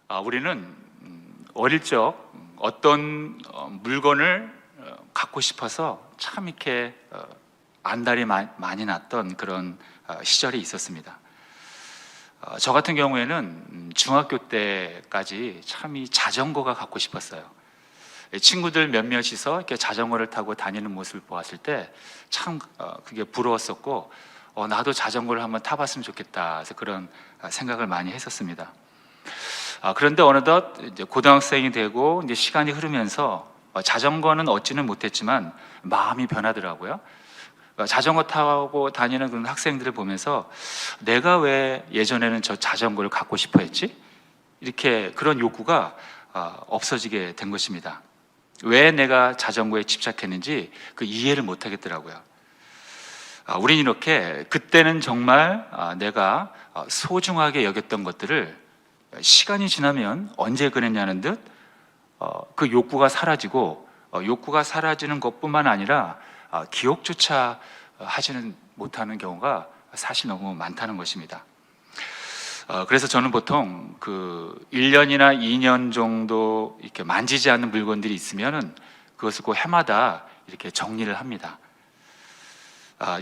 우리는 어릴 적 어떤 물건을 갖고 싶어서 참 이렇게 안달이 많이 났던 그런 시절이 있었습니다. 저 같은 경우에는 중학교 때까지 참 이 자전거가 갖고 싶었어요. 친구들 몇몇이서 이렇게 자전거를 타고 다니는 모습을 보았을 때 참 그게 부러웠었고, 나도 자전거를 한번 타봤으면 좋겠다. 그래서 그런 생각을 많이 했었습니다. 그런데 어느덧 이제 고등학생이 되고 이제 시간이 흐르면서 자전거는 얻지는 못했지만 마음이 변하더라고요. 자전거 타고 다니는 그런 학생들을 보면서 내가 왜 예전에는 저 자전거를 갖고 싶어 했지? 이렇게 그런 욕구가 없어지게 된 것입니다. 왜 내가 자전거에 집착했는지 그 이해를 못 하겠더라고요. 우린 이렇게 그때는 정말 내가 소중하게 여겼던 것들을 시간이 지나면 언제 그랬냐는 듯 그 욕구가 사라지고, 욕구가 사라지는 것뿐만 아니라 기억조차 하지는 못하는 경우가 사실 너무 많다는 것입니다. 그래서 저는 보통 그 1년이나 2년 정도 이렇게 만지지 않는 물건들이 있으면은 그것을 꼭 해마다 이렇게 정리를 합니다.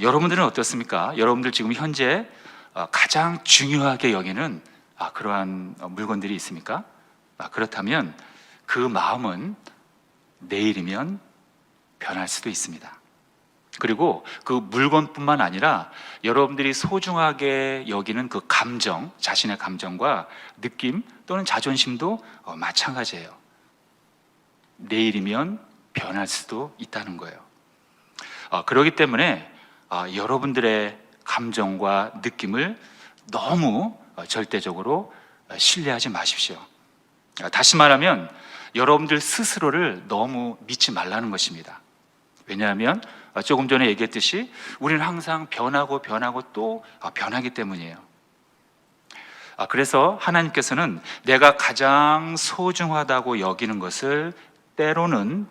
여러분들은 어떻습니까? 여러분들 지금 현재 가장 중요하게 여기는 그러한 물건들이 있습니까? 그렇다면 그 마음은 내일이면 변할 수도 있습니다. 그리고 그 물건뿐만 아니라 여러분들이 소중하게 여기는 그 감정, 자신의 감정과 느낌 또는 자존심도 마찬가지예요. 내일이면 변할 수도 있다는 거예요. 그렇기 때문에 여러분들의 감정과 느낌을 너무 절대적으로 신뢰하지 마십시오. 다시 말하면 여러분들 스스로를 너무 믿지 말라는 것입니다. 왜냐하면 조금 전에 얘기했듯이 우리는 항상 변하고 또 변하기 때문이에요. 그래서 하나님께서는 내가 가장 소중하다고 여기는 것을 때로는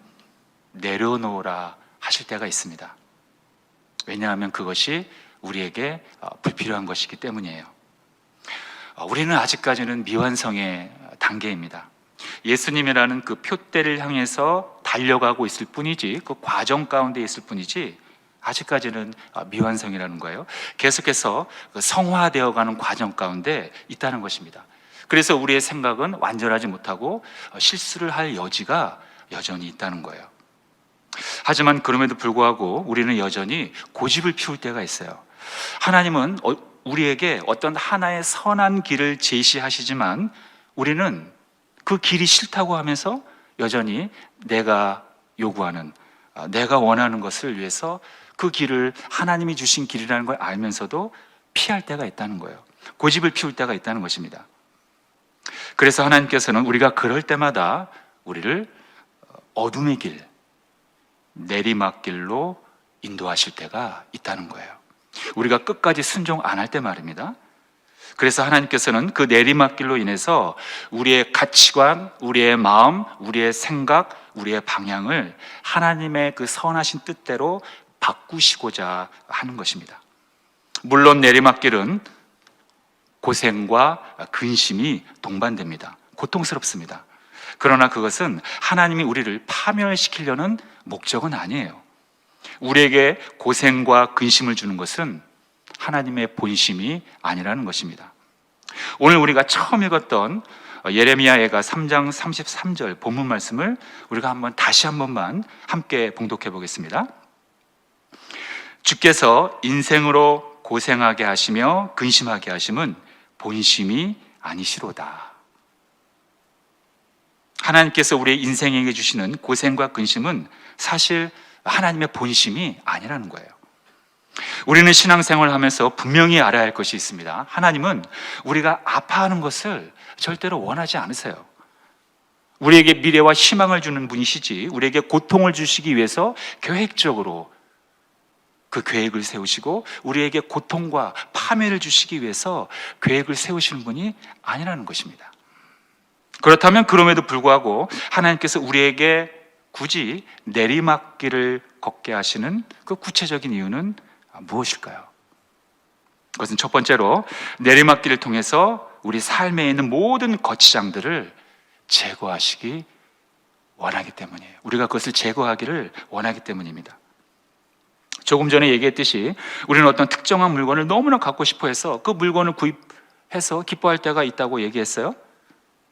내려놓으라 하실 때가 있습니다. 왜냐하면 그것이 우리에게 불필요한 것이기 때문이에요. 우리는 아직까지는 미완성의 단계입니다. 예수님이라는 그 표대를 향해서 달려가고 있을 뿐이지, 그 과정 가운데 있을 뿐이지 아직까지는 미완성이라는 거예요. 계속해서 성화되어가는 과정 가운데 있다는 것입니다. 그래서 우리의 생각은 완전하지 못하고 실수를 할 여지가 여전히 있다는 거예요. 하지만 그럼에도 불구하고 우리는 여전히 고집을 피울 때가 있어요. 하나님은 우리에게 어떤 하나의 선한 길을 제시하시지만 우리는 그 길이 싫다고 하면서 여전히 내가 요구하는, 내가 원하는 것을 위해서 그 길을 하나님이 주신 길이라는 걸 알면서도 피할 때가 있다는 거예요. 고집을 피울 때가 있다는 것입니다. 그래서 하나님께서는 우리가 그럴 때마다 우리를 어둠의 길, 내리막길로 인도하실 때가 있다는 거예요. 우리가 끝까지 순종 안 할 때 말입니다. 그래서 하나님께서는 그 내리막길로 인해서 우리의 가치관, 우리의 마음, 우리의 생각, 우리의 방향을 하나님의 그 선하신 뜻대로 바꾸시고자 하는 것입니다. 물론 내리막길은 고생과 근심이 동반됩니다. 고통스럽습니다. 그러나 그것은 하나님이 우리를 파멸시키려는 목적은 아니에요. 우리에게 고생과 근심을 주는 것은 하나님의 본심이 아니라는 것입니다. 오늘 우리가 처음 읽었던 예레미야애가 3장 33절 본문 말씀을 우리가 다시 한 번만 함께 봉독해 보겠습니다. 주께서 인생으로 고생하게 하시며 근심하게 하심은 본심이 아니시로다. 하나님께서 우리의 인생에게 주시는 고생과 근심은 사실 하나님의 본심이 아니라는 거예요. 우리는 신앙생활을 하면서 분명히 알아야 할 것이 있습니다. 하나님은 우리가 아파하는 것을 절대로 원하지 않으세요. 우리에게 미래와 희망을 주는 분이시지, 우리에게 고통을 주시기 위해서 계획적으로 그 계획을 세우시고 우리에게 고통과 파멸을 주시기 위해서 계획을 세우시는 분이 아니라는 것입니다. 그렇다면 그럼에도 불구하고 하나님께서 우리에게 굳이 내리막길을 걷게 하시는 그 구체적인 이유는 무엇일까요? 그것은 첫 번째로 내리막길을 통해서 우리 삶에 있는 모든 거치장들을 제거하시기 원하기 때문이에요. 우리가 그것을 제거하기를 원하기 때문입니다. 조금 전에 얘기했듯이 우리는 어떤 특정한 물건을 너무나 갖고 싶어 해서 그 물건을 구입해서 기뻐할 때가 있다고 얘기했어요.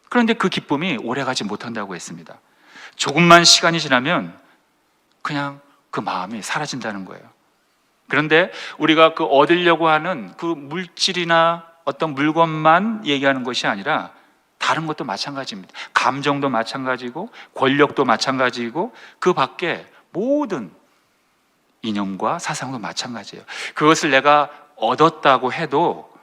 그런데 그 기쁨이 오래가지 못한다고 했습니다. 조금만 시간이 지나면 그냥 그 마음이 사라진다는 거예요. 그런데 우리가 그 얻으려고 하는 그 물질이나 어떤 물건만 얘기하는 것이 아니라 다른 것도 마찬가지입니다. 감정도 마찬가지고 권력도 마찬가지고 그 밖에 모든 이념과 사상도 마찬가지예요. 그것을 내가 얻었다고 해도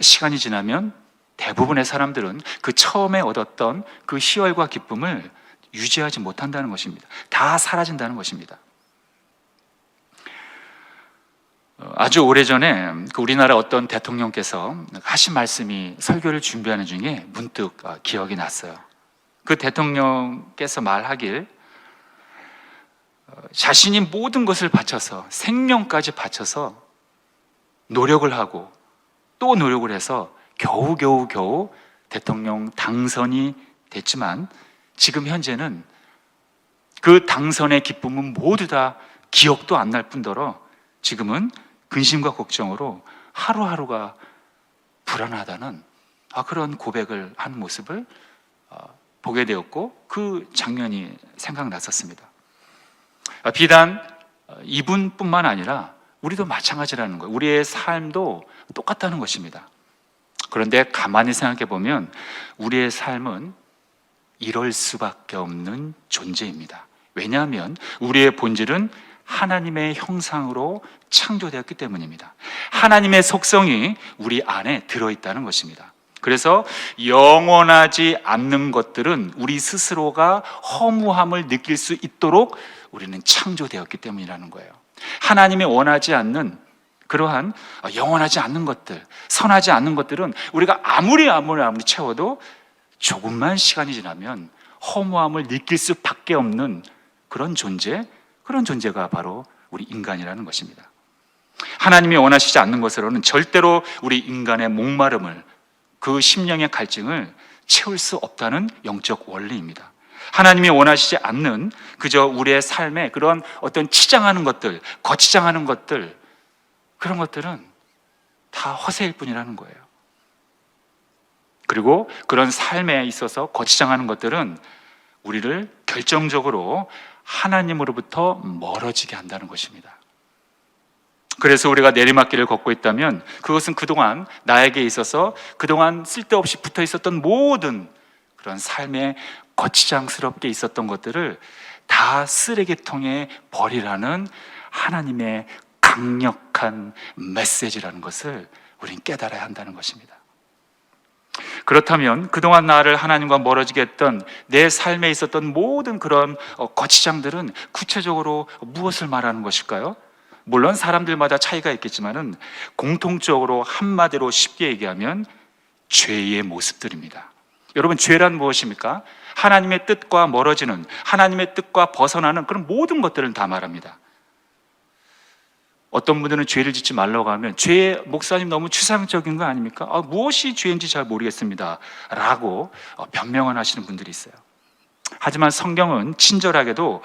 시간이 지나면 대부분의 사람들은 그 처음에 얻었던 그 희열과 기쁨을 유지하지 못한다는 것입니다. 다 사라진다는 것입니다. 아주 오래전에 그 우리나라 어떤 대통령께서 하신 말씀이 설교를 준비하는 중에 문득 기억이 났어요. 그 대통령께서 말하길 자신이 모든 것을 바쳐서 생명까지 바쳐서 노력을 하고 또 노력을 해서 겨우 대통령 당선이 됐지만 지금 현재는 그 당선의 기쁨은 모두 다 기억도 안 날 뿐더러 지금은 근심과 걱정으로 하루하루가 불안하다는 그런 고백을 하는 모습을 보게 되었고 그 장면이 생각났었습니다. 비단 이분뿐만 아니라 우리도 마찬가지라는 거예요. 우리의 삶도 똑같다는 것입니다. 그런데 가만히 생각해 보면 우리의 삶은 이럴 수밖에 없는 존재입니다. 왜냐하면 우리의 본질은 하나님의 형상으로 창조되었기 때문입니다. 하나님의 속성이 우리 안에 들어있다는 것입니다. 그래서 영원하지 않는 것들은 우리 스스로가 허무함을 느낄 수 있도록 우리는 창조되었기 때문이라는 거예요. 하나님이 원하지 않는 그러한 영원하지 않는 것들, 선하지 않는 것들은 우리가 아무리 채워도 조금만 시간이 지나면 허무함을 느낄 수밖에 없는 그런 존재가 바로 우리 인간이라는 것입니다. 하나님이 원하시지 않는 것으로는 절대로 우리 인간의 목마름을, 그 심령의 갈증을 채울 수 없다는 영적 원리입니다. 하나님이 원하시지 않는 그저 우리의 삶에 그런 어떤 치장하는 것들, 거치장하는 것들, 그런 것들은 다 허세일 뿐이라는 거예요. 그리고 그런 삶에 있어서 거치장하는 것들은 우리를 결정적으로 하나님으로부터 멀어지게 한다는 것입니다. 그래서 우리가 내리막길을 걷고 있다면 그것은 그동안 나에게 있어서 그동안 쓸데없이 붙어 있었던 모든 그런 삶에 거치장스럽게 있었던 것들을 다 쓰레기통에 버리라는 하나님의 강력한 메시지라는 것을 우리는 깨달아야 한다는 것입니다. 그렇다면 그동안 나를 하나님과 멀어지게 했던 내 삶에 있었던 모든 그런 거치장들은 구체적으로 무엇을 말하는 것일까요? 물론 사람들마다 차이가 있겠지만은 공통적으로 한마디로 쉽게 얘기하면 죄의 모습들입니다. 여러분, 죄란 무엇입니까? 하나님의 뜻과 멀어지는, 하나님의 뜻과 벗어나는 그런 모든 것들을 다 말합니다. 어떤 분들은 죄를 짓지 말라고 하면 죄, 목사님 너무 추상적인 거 아닙니까? 무엇이 죄인지 잘 모르겠습니다 라고 변명을 하시는 분들이 있어요. 하지만 성경은 친절하게도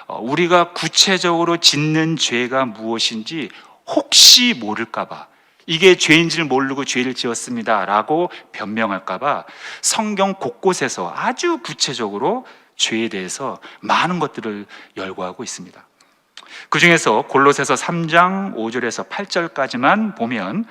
우리가 구체적으로 짓는 죄가 무엇인지 혹시 모를까 봐, 이게 죄인지를 모르고 죄를 지었습니다 라고 변명할까 봐 성경 곳곳에서 아주 구체적으로 죄에 대해서 많은 것들을 열거하고 있습니다. 그 중에서 골로새서 3장 5절에서 8절까지만 보면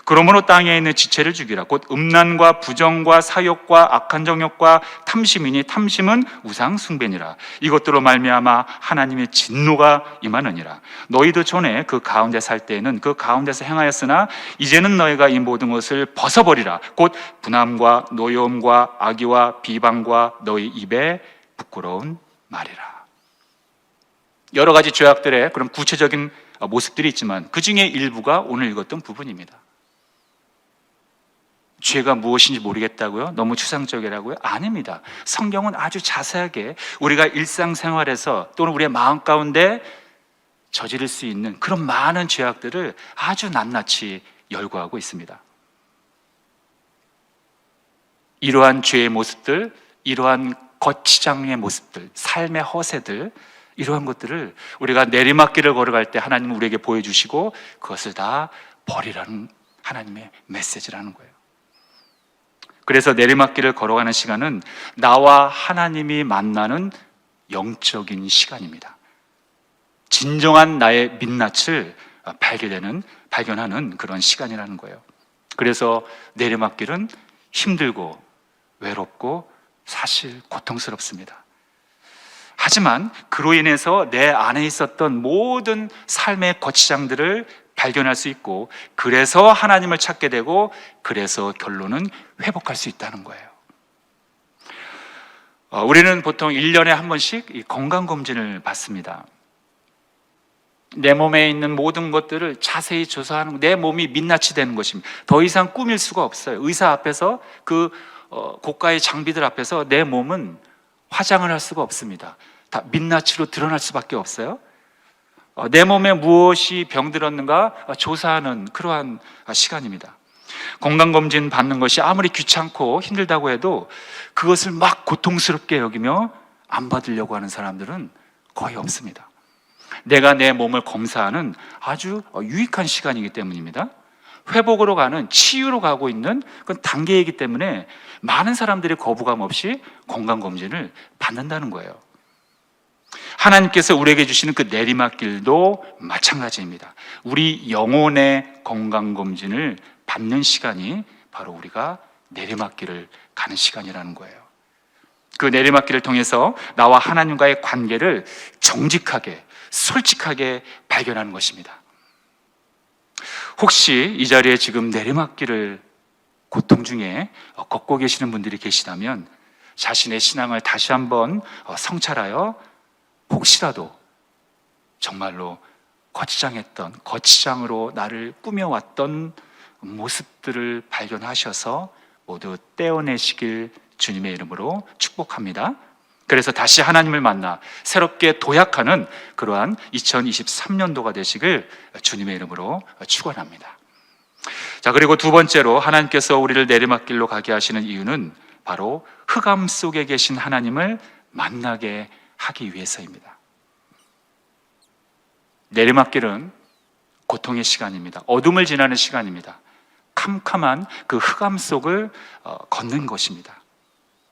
그러므로 땅에 있는 지체를 죽이라. 곧 음란과 부정과 사욕과 악한 정욕과 탐심이니 탐심은 우상 숭배니라. 이것들로 말미암아 하나님의 진노가 임하느니라. 너희도 전에 그 가운데 살 때에는 그 가운데서 행하였으나 이제는 너희가 이 모든 것을 벗어버리라. 곧 분함과 노여움과 악의와 비방과 너희 입에 부끄러운 말이라. 여러 가지 죄악들의 그런 구체적인 모습들이 있지만 그 중에 일부가 오늘 읽었던 부분입니다. 죄가 무엇인지 모르겠다고요? 너무 추상적이라고요? 아닙니다. 성경은 아주 자세하게 우리가 일상생활에서 또는 우리의 마음 가운데 저지를 수 있는 그런 많은 죄악들을 아주 낱낱이 열거하고 있습니다. 이러한 죄의 모습들, 이러한 거치장의 모습들, 삶의 허세들, 이러한 것들을 우리가 내리막길을 걸어갈 때 하나님은 우리에게 보여주시고 그것을 다 버리라는 하나님의 메시지라는 거예요. 그래서 내리막길을 걸어가는 시간은 나와 하나님이 만나는 영적인 시간입니다. 진정한 나의 민낯을 발견하는 그런 시간이라는 거예요. 그래서 내리막길은 힘들고 외롭고 사실 고통스럽습니다. 하지만 그로 인해서 내 안에 있었던 모든 삶의 거치장들을 발견할 수 있고, 그래서 하나님을 찾게 되고, 그래서 결론은 회복할 수 있다는 거예요. 우리는 보통 1년에 한 번씩 이 건강검진을 받습니다. 내 몸에 있는 모든 것들을 자세히 조사하는, 내 몸이 민낯이 되는 것입니다. 더 이상 꾸밀 수가 없어요. 의사 앞에서, 그 고가의 장비들 앞에서 내 몸은 화장을 할 수가 없습니다. 다 민낯으로 드러날 수밖에 없어요. 내 몸에 무엇이 병들었는가 조사하는 그러한 시간입니다. 건강검진 받는 것이 아무리 귀찮고 힘들다고 해도 그것을 막 고통스럽게 여기며 안 받으려고 하는 사람들은 거의 없습니다. 내가 내 몸을 검사하는 아주 유익한 시간이기 때문입니다. 회복으로 가는, 치유로 가고 있는 그런 단계이기 때문에 많은 사람들이 거부감 없이 건강검진을 받는다는 거예요. 하나님께서 우리에게 주시는 그 내리막길도 마찬가지입니다. 우리 영혼의 건강검진을 받는 시간이 바로 우리가 내리막길을 가는 시간이라는 거예요. 그 내리막길을 통해서 나와 하나님과의 관계를 정직하게, 솔직하게 발견하는 것입니다. 혹시 이 자리에 지금 내리막길을 고통 중에 걷고 계시는 분들이 계시다면 자신의 신앙을 다시 한번 성찰하여 혹시라도 정말로 거치장으로 나를 꾸며왔던 모습들을 발견하셔서 모두 떼어내시길 주님의 이름으로 축복합니다. 그래서 다시 하나님을 만나 새롭게 도약하는 그러한 2023년도가 되시길 주님의 이름으로 축원합니다. 자, 그리고 두 번째로 하나님께서 우리를 내리막길로 가게 하시는 이유는 바로 흑암 속에 계신 하나님을 만나게 하기 위해서입니다. 내리막길은 고통의 시간입니다. 어둠을 지나는 시간입니다. 캄캄한 그 흑암 속을 걷는 것입니다.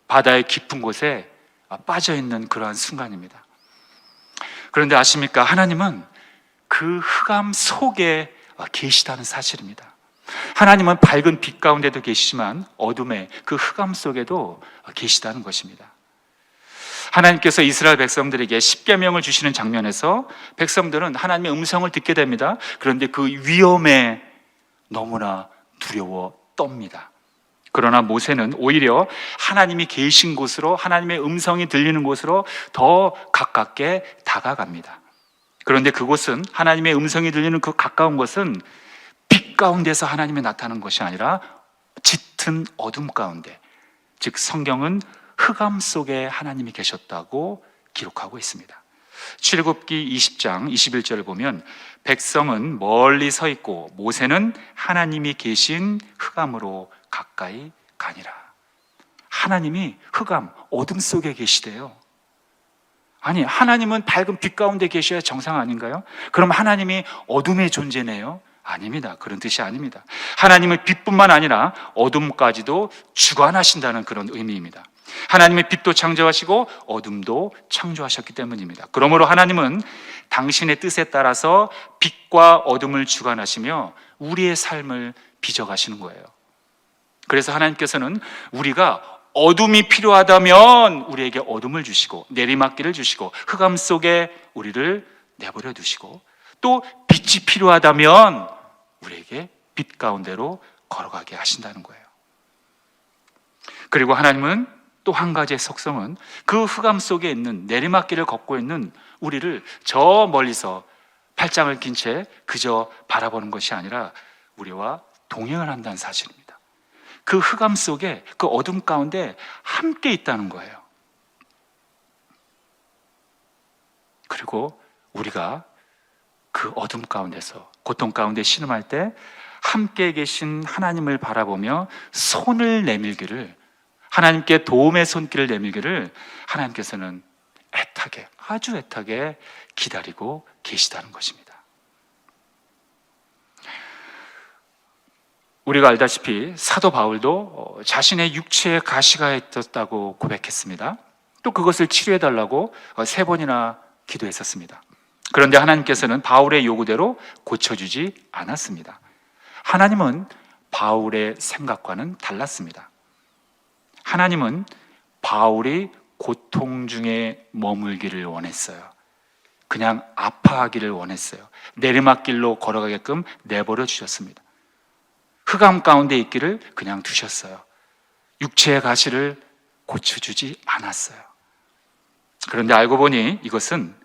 바다의 깊은 곳에 빠져있는 그러한 순간입니다. 그런데 아십니까? 하나님은 그 흑암 속에 계시다는 사실입니다. 하나님은 밝은 빛 가운데도 계시지만 어둠의 그 흑암 속에도 계시다는 것입니다. 하나님께서 이스라엘 백성들에게 십계명을 주시는 장면에서 백성들은 하나님의 음성을 듣게 됩니다. 그런데 그 위험에 너무나 두려워 떱니다. 그러나 모세는 오히려 하나님이 계신 곳으로, 하나님의 음성이 들리는 곳으로 더 가깝게 다가갑니다. 그런데 그곳은, 하나님의 음성이 들리는 그 가까운 곳은 빛 가운데서 하나님이 나타나는 것이 아니라 짙은 어둠 가운데, 즉 성경은 흑암 속에 하나님이 계셨다고 기록하고 있습니다. 출애굽기 20장 21절을 보면 백성은 멀리 서 있고 모세는 하나님이 계신 흑암으로 가까이 가니라. 하나님이 흑암, 어둠 속에 계시대요. 아니, 하나님은 밝은 빛 가운데 계셔야 정상 아닌가요? 그럼 하나님이 어둠의 존재네요? 아닙니다. 그런 뜻이 아닙니다. 하나님은 빛뿐만 아니라 어둠까지도 주관하신다는 그런 의미입니다. 하나님의 빛도 창조하시고 어둠도 창조하셨기 때문입니다. 그러므로 하나님은 당신의 뜻에 따라서 빛과 어둠을 주관하시며 우리의 삶을 빚어가시는 거예요. 그래서 하나님께서는 우리가 어둠이 필요하다면 우리에게 어둠을 주시고 내리막길을 주시고 흑암 속에 우리를 내버려 두시고, 또 빛이 필요하다면 우리에게 빛 가운데로 걸어가게 하신다는 거예요. 그리고 하나님은 또 한 가지의 속성은 그 흑암 속에 있는, 내리막길을 걷고 있는 우리를 저 멀리서 팔짱을 낀 채 그저 바라보는 것이 아니라 우리와 동행을 한다는 사실입니다. 그 흑암 속에, 그 어둠 가운데 함께 있다는 거예요. 그리고 우리가 그 어둠 가운데서, 고통 가운데 신음할 때 함께 계신 하나님을 바라보며 손을 내밀기를 하나님께 도움의 손길을 내밀기를 하나님께서는 애타게, 아주 애타게 기다리고 계시다는 것입니다. 우리가 알다시피 사도 바울도 자신의 육체에 가시가 있었다고 고백했습니다. 또 그것을 치료해달라고 3번이나 기도했었습니다. 그런데 하나님께서는 바울의 요구대로 고쳐주지 않았습니다. 하나님은 바울의 생각과는 달랐습니다. 하나님은 바울이 고통 중에 머물기를 원했어요. 그냥 아파하기를 원했어요. 내리막길로 걸어가게끔 내버려 주셨습니다. 흑암 가운데 있기를 그냥 두셨어요. 육체의 가시를 고쳐주지 않았어요. 그런데 알고 보니 이것은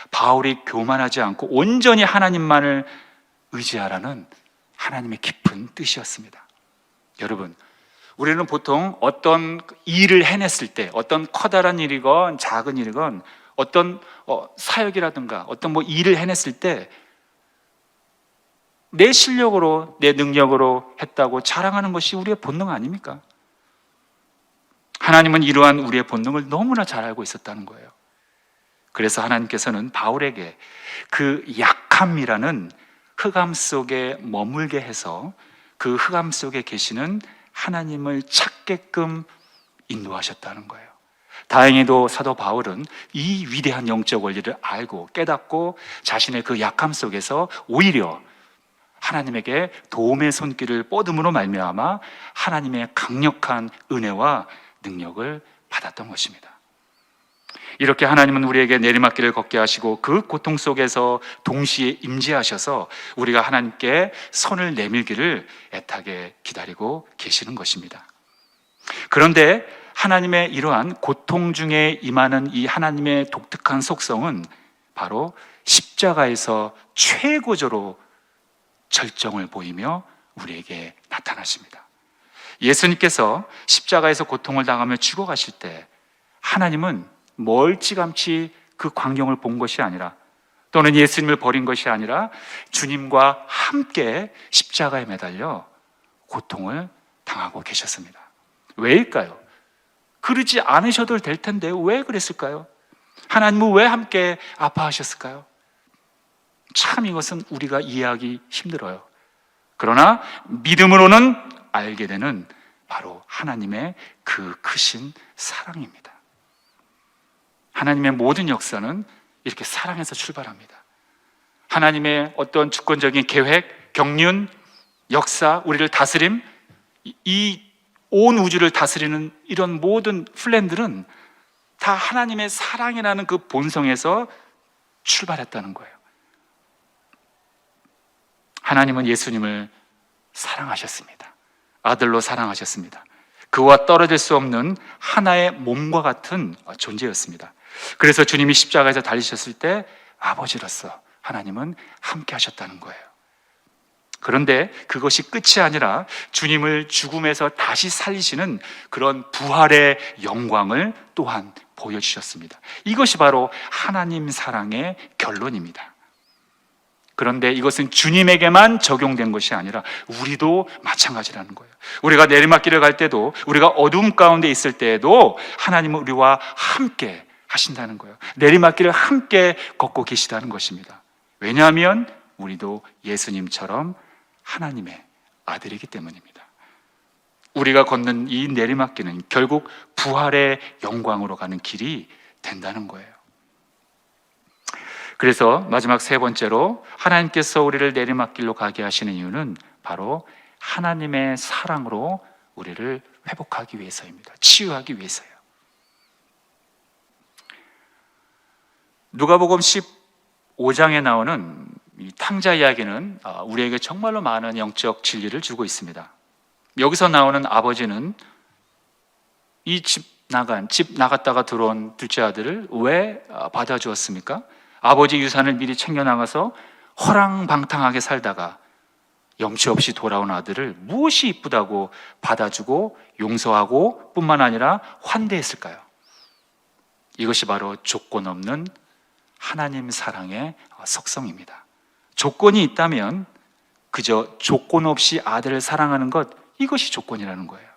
바울이 교만하지 않고 온전히 하나님만을 의지하라는 하나님의 깊은 뜻이었습니다. 여러분, 우리는 보통 어떤 일을 해냈을 때, 어떤 커다란 일이건 작은 일이건 어떤 사역이라든가 어떤 일을 해냈을 때 내 실력으로, 내 능력으로 했다고 자랑하는 것이 우리의 본능 아닙니까? 하나님은 이러한 우리의 본능을 너무나 잘 알고 있었다는 거예요. 그래서 하나님께서는 바울에게 그 약함이라는 흑암 속에 머물게 해서 그 흑암 속에 계시는 하나님을 찾게끔 인도하셨다는 거예요. 다행히도 사도 바울은 이 위대한 영적 원리를 알고 깨닫고 자신의 그 약함 속에서 오히려 하나님에게 도움의 손길을 뻗음으로 말미암아 하나님의 강력한 은혜와 능력을 받았던 것입니다. 이렇게 하나님은 우리에게 내리막길을 걷게 하시고 그 고통 속에서 동시에 임재하셔서 우리가 하나님께 손을 내밀기를 애타게 기다리고 계시는 것입니다. 그런데 하나님의 이러한 고통 중에 임하는 이 하나님의 독특한 속성은 바로 십자가에서 최고조로 절정을 보이며 우리에게 나타나십니다. 예수님께서 십자가에서 고통을 당하며 죽어가실 때 하나님은 멀찌감치 그 광경을 본 것이 아니라, 또는 예수님을 버린 것이 아니라 주님과 함께 십자가에 매달려 고통을 당하고 계셨습니다. 왜일까요? 그러지 않으셔도 될 텐데 왜 그랬을까요? 하나님은 왜 함께 아파하셨을까요? 참 이것은 우리가 이해하기 힘들어요. 그러나 믿음으로는 알게 되는 바로 하나님의 그 크신 사랑입니다. 하나님의 모든 역사는 이렇게 사랑에서 출발합니다. 하나님의 어떤 주권적인 계획, 경륜, 역사, 우리를 다스림, 이 온 우주를 다스리는 이런 모든 플랜들은 다 하나님의 사랑이라는 그 본성에서 출발했다는 거예요. 하나님은 예수님을 사랑하셨습니다. 아들로 사랑하셨습니다. 그와 떨어질 수 없는 하나의 몸과 같은 존재였습니다. 그래서 주님이 십자가에서 달리셨을 때 아버지로서 하나님은 함께 하셨다는 거예요. 그런데 그것이 끝이 아니라 주님을 죽음에서 다시 살리시는 그런 부활의 영광을 또한 보여주셨습니다. 이것이 바로 하나님 사랑의 결론입니다. 그런데 이것은 주님에게만 적용된 것이 아니라 우리도 마찬가지라는 거예요. 우리가 내리막길을 갈 때도, 우리가 어둠 가운데 있을 때에도 하나님은 우리와 함께 하신다는 거예요. 내리막길을 함께 걷고 계시다는 것입니다. 왜냐하면 우리도 예수님처럼 하나님의 아들이기 때문입니다. 우리가 걷는 이 내리막길은 결국 부활의 영광으로 가는 길이 된다는 거예요. 그래서 마지막 3번째로 하나님께서 우리를 내리막길로 가게 하시는 이유는 바로 하나님의 사랑으로 우리를 회복하기 위해서입니다. 치유하기 위해서요. 누가복음 15장에 나오는 이 탕자 이야기는 우리에게 정말로 많은 영적 진리를 주고 있습니다. 여기서 나오는 아버지는 이 집 나갔다가 들어온 둘째 아들을 왜 받아주었습니까? 아버지 유산을 미리 챙겨나가서 허랑방탕하게 살다가 염치 없이 돌아온 아들을 무엇이 이쁘다고 받아주고 용서하고 뿐만 아니라 환대했을까요? 이것이 바로 조건 없는 하나님 사랑의 속성입니다. 조건이 있다면 그저 조건 없이 아들을 사랑하는 것, 이것이 조건이라는 거예요.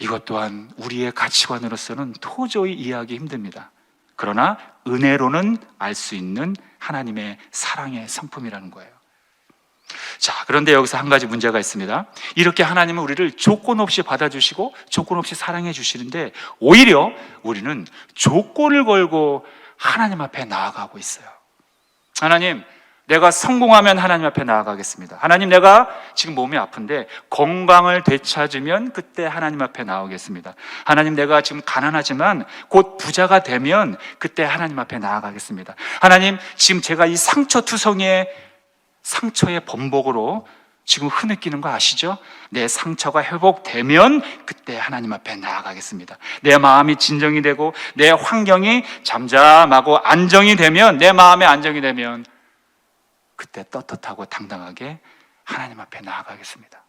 이것 또한 우리의 가치관으로서는 도저히 이해하기 힘듭니다. 그러나 은혜로는 알 수 있는 하나님의 사랑의 성품이라는 거예요. 자, 그런데 여기서 한 가지 문제가 있습니다. 이렇게 하나님은 우리를 조건 없이 받아주시고 조건 없이 사랑해 주시는데 오히려 우리는 조건을 걸고 하나님 앞에 나아가고 있어요. 하나님, 내가 성공하면 하나님 앞에 나아가겠습니다. 하나님, 내가 지금 몸이 아픈데 건강을 되찾으면 그때 하나님 앞에 나오겠습니다. 하나님, 내가 지금 가난하지만 곧 부자가 되면 그때 하나님 앞에 나아가겠습니다. 하나님, 지금 제가 이 상처의 번복으로 지금 흐느끼는 거 아시죠? 내 상처가 회복되면 그때 하나님 앞에 나아가겠습니다. 내 마음이 진정이 되고 내 환경이 잠잠하고 안정이 되면, 내 마음에 안정이 되면 그때 떳떳하고 당당하게 하나님 앞에 나아가겠습니다.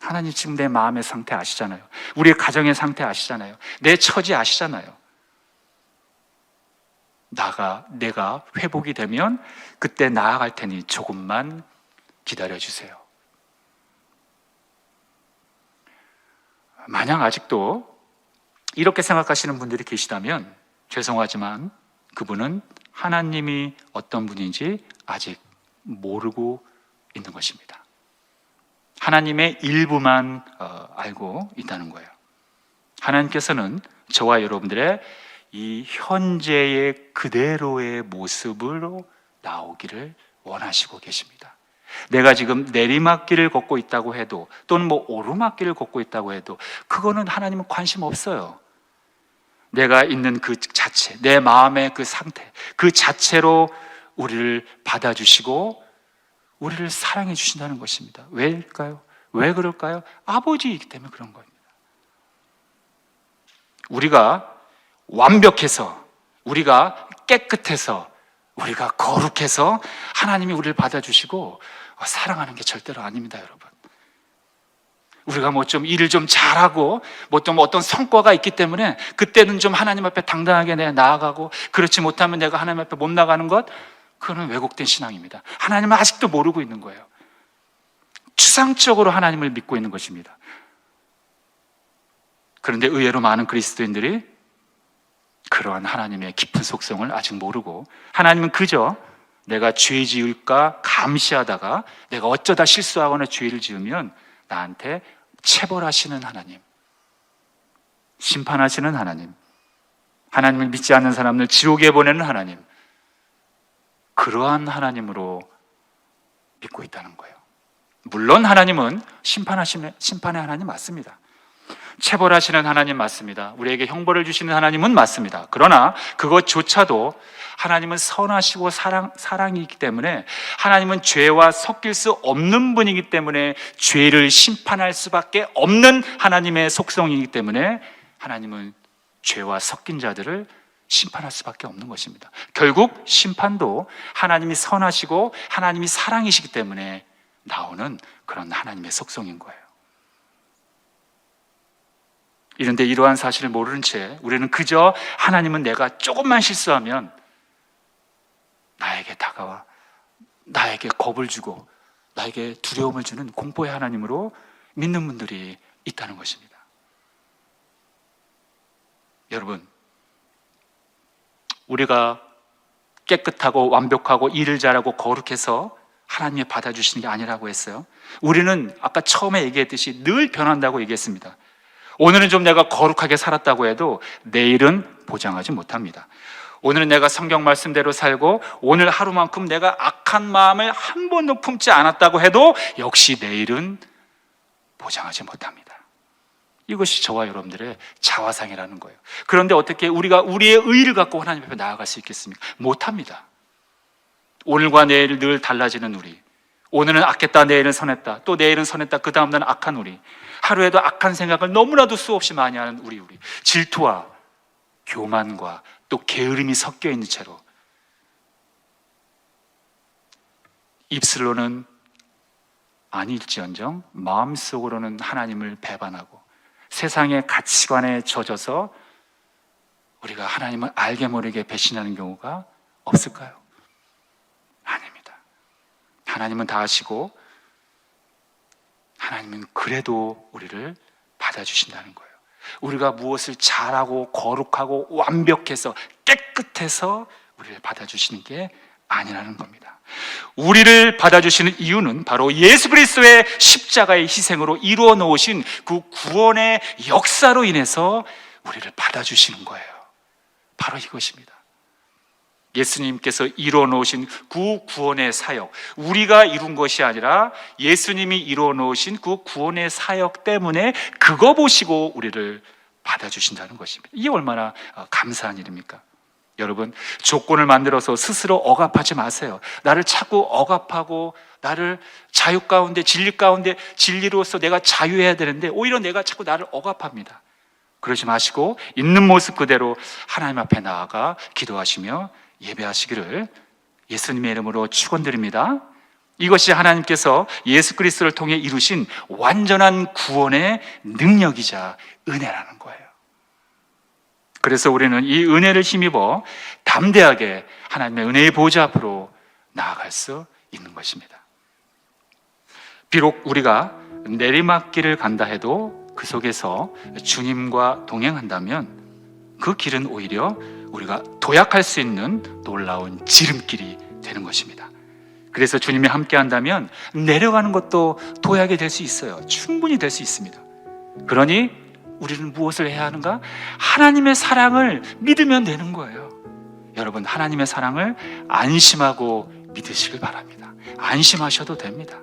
하나님, 지금 내 마음의 상태 아시잖아요. 우리의 가정의 상태 아시잖아요. 내 처지 아시잖아요. 내가 회복이 되면 그때 나아갈 테니 조금만 기다려주세요. 만약 아직도 이렇게 생각하시는 분들이 계시다면 죄송하지만 그분은 하나님이 어떤 분인지 아직 모르고 있는 것입니다. 하나님의 일부만 알고 있다는 거예요. 하나님께서는 저와 여러분들의 이 현재의 그대로의 모습으로 나오기를 원하시고 계십니다. 내가 지금 내리막길을 걷고 있다고 해도, 또는 오르막길을 걷고 있다고 해도 그거는 하나님은 관심 없어요. 내가 있는 그 자체, 내 마음의 그 상태, 그 자체로 우리를 받아주시고 우리를 사랑해 주신다는 것입니다. 왜일까요? 왜 그럴까요? 아버지이기 때문에 그런 겁니다. 우리가 완벽해서, 우리가 깨끗해서, 우리가 거룩해서 하나님이 우리를 받아주시고 사랑하는 게 절대로 아닙니다, 여러분. 우리가 좀 일을 좀 잘하고 좀 어떤 성과가 있기 때문에 그때는 좀 하나님 앞에 당당하게 내가 나아가고, 그렇지 못하면 내가 하나님 앞에 못 나가는 것, 그거는 왜곡된 신앙입니다. 하나님은 아직도 모르고 있는 거예요. 추상적으로 하나님을 믿고 있는 것입니다. 그런데 의외로 많은 그리스도인들이 그러한 하나님의 깊은 속성을 아직 모르고, 하나님은 그저 내가 죄 지을까 감시하다가 내가 어쩌다 실수하거나 죄를 지으면 나한테 체벌하시는 하나님, 심판하시는 하나님, 하나님을 믿지 않는 사람을 지옥에 보내는 하나님, 그러한 하나님으로 믿고 있다는 거예요. 물론 하나님은 심판의 하나님 맞습니다. 체벌하시는 하나님 맞습니다. 우리에게 형벌을 주시는 하나님은 맞습니다. 그러나 그것조차도 하나님은 선하시고 사랑이기 때문에, 하나님은 죄와 섞일 수 없는 분이기 때문에 죄를 심판할 수밖에 없는 하나님의 속성이기 때문에 하나님은 죄와 섞인 자들을 심판할 수밖에 없는 것입니다. 결국 심판도 하나님이 선하시고 하나님이 사랑이시기 때문에 나오는 그런 하나님의 속성인 거예요. 이런데 이러한 사실을 모르는 채 우리는 그저 하나님은 내가 조금만 실수하면 나에게 다가와 나에게 겁을 주고 나에게 두려움을 주는 공포의 하나님으로 믿는 분들이 있다는 것입니다. 여러분, 우리가 깨끗하고 완벽하고 일을 잘하고 거룩해서 하나님이 받아주시는 게 아니라고 했어요. 우리는 아까 처음에 얘기했듯이 늘 변한다고 얘기했습니다. 오늘은 좀 내가 거룩하게 살았다고 해도 내일은 보장하지 못합니다. 오늘은 내가 성경 말씀대로 살고 오늘 하루만큼 내가 악한 마음을 한 번도 품지 않았다고 해도 역시 내일은 보장하지 못합니다. 이것이 저와 여러분들의 자화상이라는 거예요. 그런데 어떻게 우리가 우리의 의의를 갖고 하나님 앞에 나아갈 수 있겠습니까? 못합니다. 오늘과 내일 늘 달라지는 우리, 오늘은 악했다 내일은 선했다, 또 내일은 선했다 그 다음 날은 악한 우리, 하루에도 악한 생각을 너무나도 수없이 많이 하는 우리, 질투와 교만과 또 게으름이 섞여 있는 채로 입술로는 아닐지언정 마음속으로는 하나님을 배반하고 세상의 가치관에 젖어서 우리가 하나님을 알게 모르게 배신하는 경우가 없을까요? 아닙니다. 하나님은 다 아시고 하나님은 그래도 우리를 받아주신다는 거예요. 우리가 무엇을 잘하고 거룩하고 완벽해서 깨끗해서 우리를 받아주시는 게 아니라는 겁니다. 우리를 받아주시는 이유는 바로 예수 그리스도의 십자가의 희생으로 이루어 놓으신 그 구원의 역사로 인해서 우리를 받아주시는 거예요. 바로 이것입니다. 예수님께서 이루어 놓으신 그 구원의 사역, 우리가 이룬 것이 아니라 예수님이 이루어 놓으신 그 구원의 사역 때문에 그거 보시고 우리를 받아주신다는 것입니다. 이게 얼마나 감사한 일입니까? 여러분, 조건을 만들어서 스스로 억압하지 마세요. 나를 자꾸 억압하고 나를 자유 가운데, 진리 가운데, 진리로서 내가 자유해야 되는데 오히려 내가 자꾸 나를 억압합니다. 그러지 마시고 있는 모습 그대로 하나님 앞에 나아가 기도하시며 예배하시기를 예수님의 이름으로 축원드립니다. 이것이 하나님께서 예수 그리스도를 통해 이루신 완전한 구원의 능력이자 은혜라는 거예요. 그래서 우리는 이 은혜를 힘입어 담대하게 하나님의 은혜의 보좌 앞으로 나아갈 수 있는 것입니다. 비록 우리가 내리막길을 간다 해도 그 속에서 주님과 동행한다면 그 길은 오히려 우리가 도약할 수 있는 놀라운 지름길이 되는 것입니다. 그래서 주님이 함께 한다면 내려가는 것도 도약이 될 수 있어요. 충분히 될 수 있습니다. 그러니 우리는 무엇을 해야 하는가? 하나님의 사랑을 믿으면 되는 거예요. 여러분, 하나님의 사랑을 안심하고 믿으시길 바랍니다. 안심하셔도 됩니다.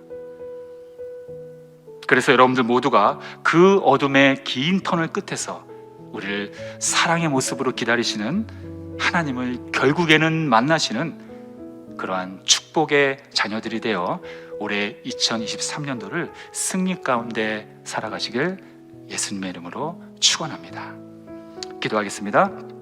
그래서 여러분들 모두가 그 어둠의 긴 터널 끝에서 우리를 사랑의 모습으로 기다리시는 하나님을 결국에는 만나시는 그러한 축복의 자녀들이 되어 올해 2023년도를 승리 가운데 살아가시길 예수님의 이름으로 축원합니다. 기도하겠습니다.